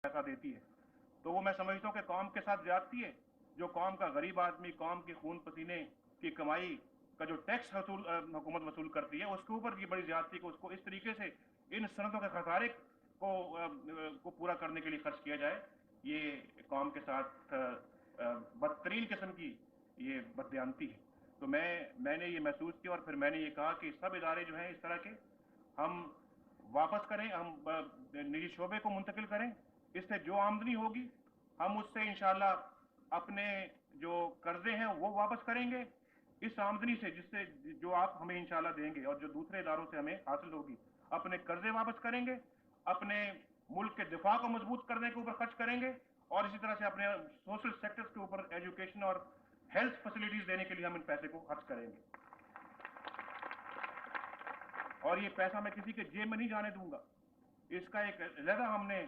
पैसा देती है, तो वो मैं समझता हूँ कि कौम के साथ ज्यादती है। जो कौम का गरीब आदमी कौम के खून पसीने की कमाई का जो टैक्स हुकूमत वसूल करती है, उसके ऊपर ये बड़ी ज्यादती को उसको इस तरीके से इन सनतों के खसारे को पूरा करने के लिए खर्च किया जाए, ये कौम के साथ बदतरीन किस्म की ये बददियानती है। तो मैंने ये महसूस किया और फिर मैंने ये कहा कि सब इदारे जो हैं इस तरह के हम वापस करें, हम निजी शोबे को मुंतकिल करें। इससे जो आमदनी होगी हम उससे इंशाल्लाह अपने जो कर्जे हैं वो वापस करेंगे। इस आमदनी से जिससे जो आप हमें इंशाल्लाह देंगे और जो दूसरे इदारों से हमें हासिल होगी, अपने कर्जे वापस करेंगे, अपने मुल्क के दिफा को मजबूत करने के ऊपर खर्च करेंगे और इसी तरह से अपने सोशल सेक्टर्स के ऊपर एजुकेशन और हेल्थ फैसिलिटीज देने के लिए हम इन पैसे को खर्च करेंगे। और ये पैसा मैं किसी के जेब में नहीं जाने दूंगा। इसका एक अलग हमने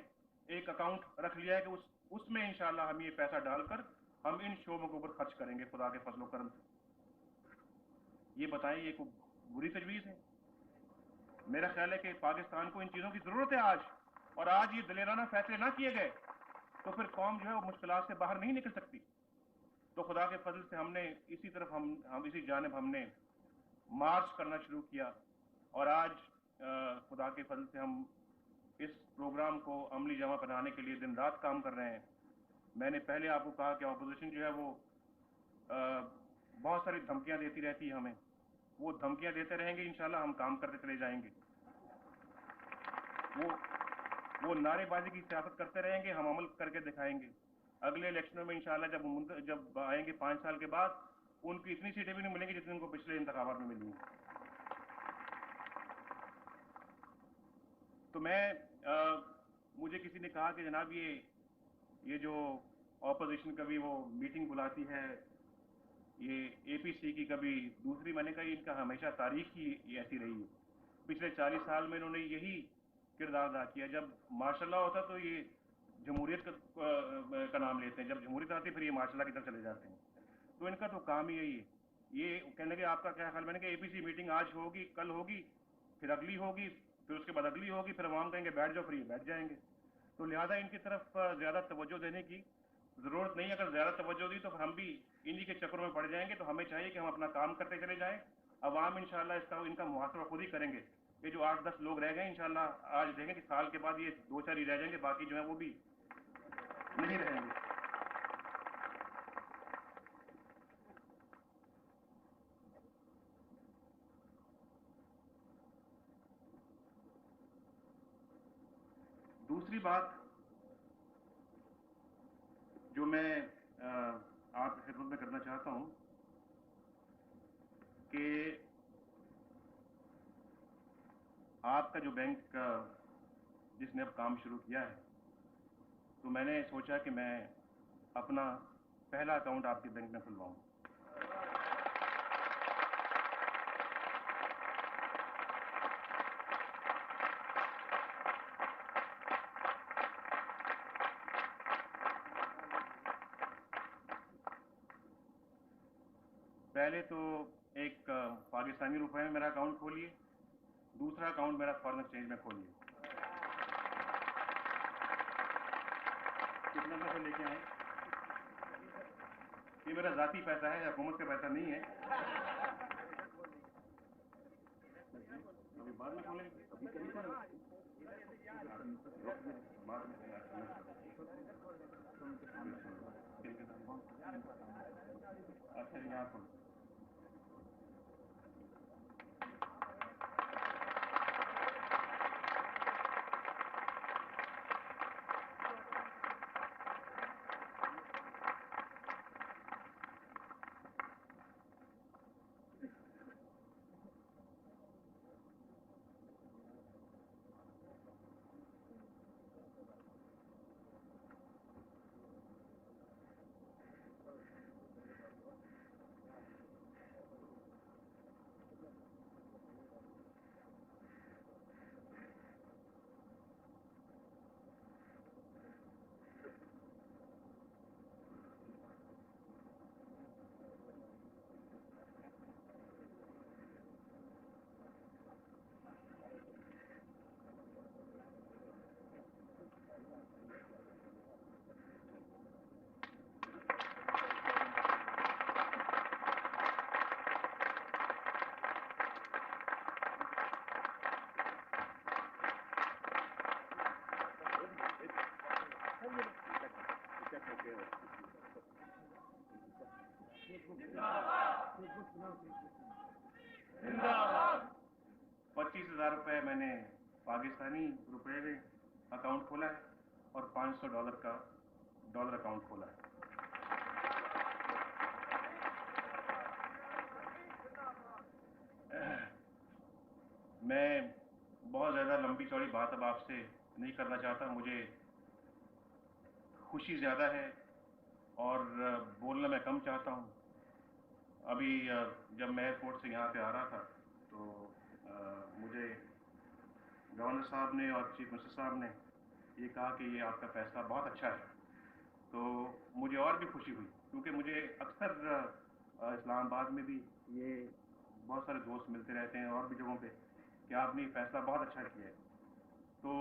एक अकाउंट रख लिया है कि उसमें इंशाल्लाह हम ये पैसा डालकर हम इन शोबों के ऊपर खर्च करेंगे खुदा के फजलो करम से। ये बताएं, ये कोई बुरी तजवीज़ है? मेरा ख्याल है कि पाकिस्तान को इन चीज़ों की ज़रूरत है आज, और आज ये दलेराना फैसले ना किए गए तो फिर कौम जो है वो मुश्किलात से बाहर नहीं निकल सकती। तो खुदा के फजल से हमने इसी तरफ हम इसी जानिब हमने मार्च करना शुरू किया और आज खुदा के फजल से हम इस प्रोग्राम को अमली जमा बनाने के लिए दिन रात काम कर रहे हैं। मैंने पहले आपको कहा कि अपोजिशन जो है वो बहुत सारी धमकियां देती रहती है हमें, वो धमकियां देते रहेंगे, इंशाल्लाह हम काम करते चले जाएंगे। वो नारेबाजी की सियासत करते रहेंगे, हम अमल करके दिखाएंगे। अगले इलेक्शनों में इंशाल्लाह जब आएंगे 5 साल के बाद, उनकी इतनी सीटें भी नहीं मिलेंगी जितनी उनको पिछले इंतखाबात में मिली। तो मुझे किसी ने कहा कि जनाब ये जो ऑपोजिशन कभी वो मीटिंग बुलाती है, ये एपीसी की कभी दूसरी, मैंने कहा इनका हमेशा तारीख ही ऐसी रही है। पिछले 40 साल में इन्होंने यही किरदार अदा किया। जब माशाल्लाह होता तो ये जमहूरियत का नाम लेते हैं, जब जमहूरियत आती है फिर ये माशाल्लाह की तरफ चले जाते हैं। तो इनका तो काम ही यही है। ये कहने लगे आपका क्या ख्याल? मैंने कहा एपीसी मीटिंग आज होगी, कल होगी, फिर अगली होगी, फिर उसके बाद अगली होगी, फिर अवाम कहेंगे बैठ जाओ, फिर ये बैठ जाएंगे। तो लिहाजा इनकी तरफ ज़्यादा तवज्जो देने की ज़रूरत नहीं है। अगर ज़्यादा तवज्जो दी तो फिर हम भी इन्हीं के चक्करों में पड़ जाएंगे। तो हमें चाहिए कि हम अपना काम करते चले जाएं। अवाम इंशाल्लाह इनका मुहासबा खुद ही करेंगे। ये जो 8-10 लोग रह गए इंशाल्लाह आज देखें कि साल के बाद ये 2-4 ही रह जाएंगे, बाकी जो है वो भी नहीं रहेंगे। दूसरी बात जो मैं आपकी खिदमत में करना चाहता हूं कि आपका जो बैंक जिसने अब काम शुरू किया है, तो मैंने सोचा कि मैं अपना पहला अकाउंट आपके बैंक में खुलवाऊं। पहले तो एक पाकिस्तानी रुपए में मेरा अकाउंट खोलिए, दूसरा अकाउंट मेरा फॉरेन एक्सचेंज में खोलिए। कितना पैसा लेके आए? ये मेरा जाती पैसा है, हुकूमत का पैसा नहीं है। अभी बाद में खोलेंगे, अभी कहीं पर बाद में अच्छा यहाँ खोल। पाकिस्तानी रुपए में अकाउंट खोला है और $500 का डॉलर अकाउंट खोला है। मैं बहुत ज़्यादा लंबी चौड़ी बात अब आपसे नहीं करना चाहता। मुझे खुशी ज़्यादा है और बोलना मैं कम चाहता हूँ। अभी जब मैं एयरपोर्ट से यहाँ पे आ रहा था तो मुझे गवर्नर साहब ने और चीफ मिनिस्टर साहब ने ये कहा कि ये आपका फैसला बहुत अच्छा है, तो मुझे और भी खुशी हुई, क्योंकि मुझे अक्सर इस्लामाबाद में भी ये बहुत सारे दोस्त मिलते रहते हैं और भी जगहों पे कि आपने ये फैसला बहुत अच्छा किया है। तो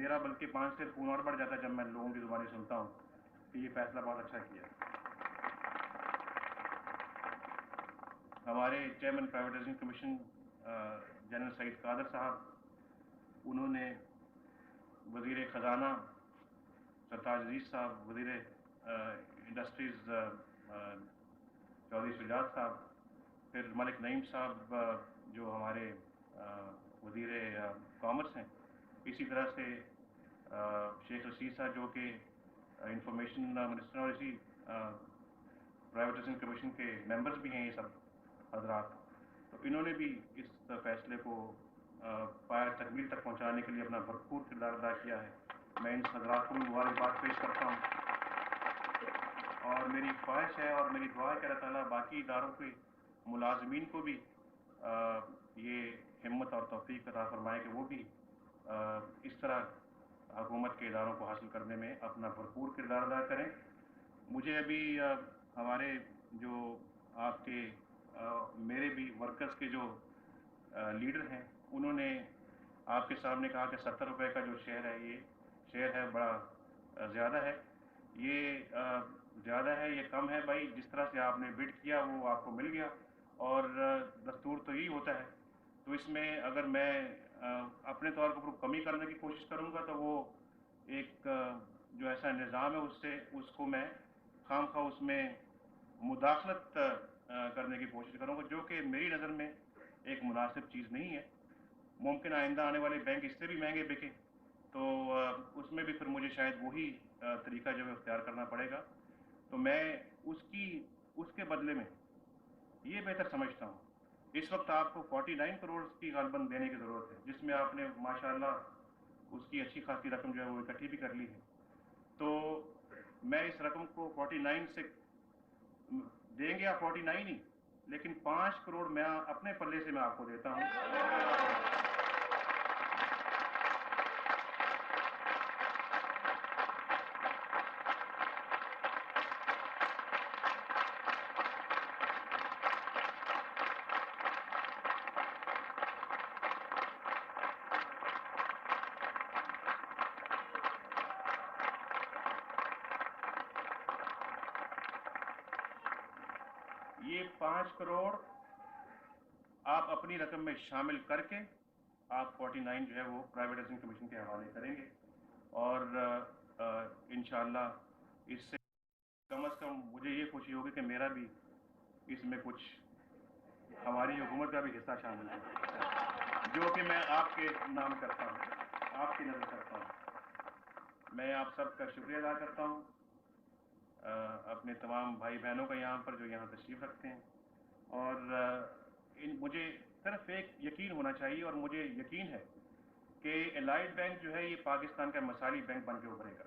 मेरा बल्कि 5 से खून और बढ़ जाता है जब मैं लोगों की ज़ुबानी सुनता हूँ कि ये फैसला बहुत अच्छा किया है। हमारे chairman privatization commission general Saeed Qadir साहब, उन्होंने वज़ीर ख़जाना सरताज अजीज़ साहब, वज़ीर इंडस्ट्रीज़ चौधरी शुजात साहब, फिर मलिक नईम साहब जो हमारे वज़ीर कॉमर्स हैं, इसी तरह से शेख रशीद साहब जो कि इंफॉर्मेशन मिनिस्टर और इसी प्राइवेटाइजेशन कमीशन के मेंबर्स भी हैं, ये सब हजरात। तो इन्होंने भी इस फैसले को पाया तकमील तक पहुंचाने के लिए अपना भरपूर किरदार अदा किया है। मैं इन हजरात को भी मुबारकबाद पेश करता हूँ और मेरी ख्वाहिश है और मेरी दुआ है कि अल्लाह ताला बाकी इदारों के मुलाजमीन को भी ये हिम्मत और तौफीक अता फरमाए कि वो भी इस तरह हुकूमत के इदारों को हासिल करने में अपना भरपूर किरदार अदा करें। मुझे अभी हमारे जो आपके मेरे भी वर्कर्स के जो लीडर हैं, उन्होंने आपके सामने कहा कि 70 रुपये का जो शेयर है, ये शेयर है बड़ा ज़्यादा है। ये ज़्यादा है, ये कम है भाई, जिस तरह से आपने बिड किया वो आपको मिल गया और दस्तूर तो यही होता है। तो इसमें अगर मैं अपने तौर पर कमी करने की कोशिश करूँगा तो वो एक जो ऐसा निज़ाम है उससे उसको मैं खामखा उसमें मुदाखलत करने की कोशिश करूँगा, जो कि मेरी नज़र में एक मुनासिब चीज़ नहीं है। मुमकिन आइंदा आने वाले बैंक इससे भी महंगे बिकें, तो उसमें भी फिर मुझे शायद वही तरीका जो है इख्तियार करना पड़ेगा। तो मैं उसके बदले में ये बेहतर समझता हूँ, इस वक्त आपको 49 करोड़ की गालबन देने की ज़रूरत है, जिसमें आपने माशाल्लाह उसकी अच्छी खासी रकम जो है वो इकट्ठी भी कर ली है। तो मैं इस रकम को 49 से देंगे या 49 ही, लेकिन 5 करोड़ मैं अपने पल्ले से मैं आपको देता हूँ। ये 5 करोड़ आप अपनी रकम में शामिल करके आप 49 जो है वो प्राइवेटाइजेशन कमीशन के हवाले करेंगे और इंशाअल्लाह इससे कम से कम मुझे ये खुशी होगी कि मेरा भी इसमें कुछ हमारी हुकूमत का भी हिस्सा शामिल है, जो कि मैं आपके नाम करता हूँ, आपकी नज़र करता हूँ। मैं आप सबका शुक्रिया अदा करता हूँ, अपने तमाम भाई बहनों का यहाँ पर जो यहाँ तशरीफ़ रखते हैं, और मुझे सिर्फ एक यकीन होना चाहिए और मुझे यकीन है कि एलाइड बैंक जो है ये पाकिस्तान का मिसाली बैंक बन के उभरेगा।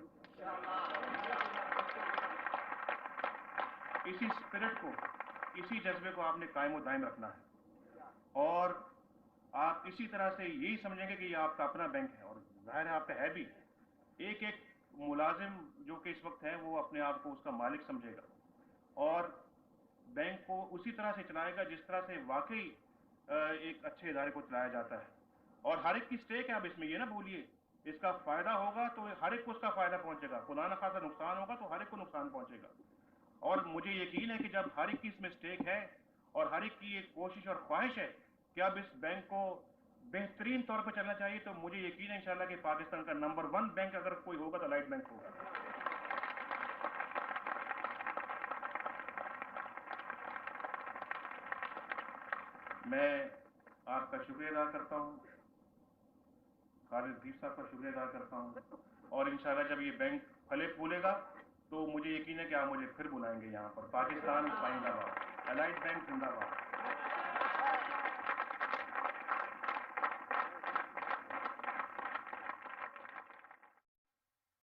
इसी स्पिरिट को, इसी जज्बे को आपने कायम दायम रखना है और आप इसी तरह से यही समझेंगे कि ये आपका अपना बैंक है, और जाहिर है आपका है भी। एक एक मुलाजिम जो कि इस वक्त है वो अपने आप को उसका मालिक समझेगा और बैंक को उसी तरह से चलाएगा जिस तरह से वाकई एक अच्छे इदारे को चलाया जाता है। और हर एक की स्टेक है, आप इसमें ये ना भूलिए, इसका फ़ायदा होगा तो हर एक को उसका फ़ायदा पहुंचेगा, खुदा न खासा नुकसान होगा तो हर एक को नुकसान पहुंचेगा। और मुझे यकीन है कि जब हर एक की इसमें स्टेक है और हर एक की एक कोशिश और ख्वाहिश है कि अब इस बैंक को बेहतरीन तौर पर चलना चाहिए, तो मुझे यकीन है इंशाल्लाह कि पाकिस्तान का नंबर 1 बैंक अगर कोई होगा तो एलाइड बैंक होगा। मैं आपका शुक्रिया अदा करता हूँ, खालिद भीर साहब का शुक्रिया अदा करता हूँ। और इंशाल्लाह जब ये बैंक फले फूलेगा तो मुझे यकीन है कि आप मुझे फिर बुलाएंगे यहाँ पर। पाकिस्तान जिंदाबाद, एलाइड बैंक जिंदाबाद।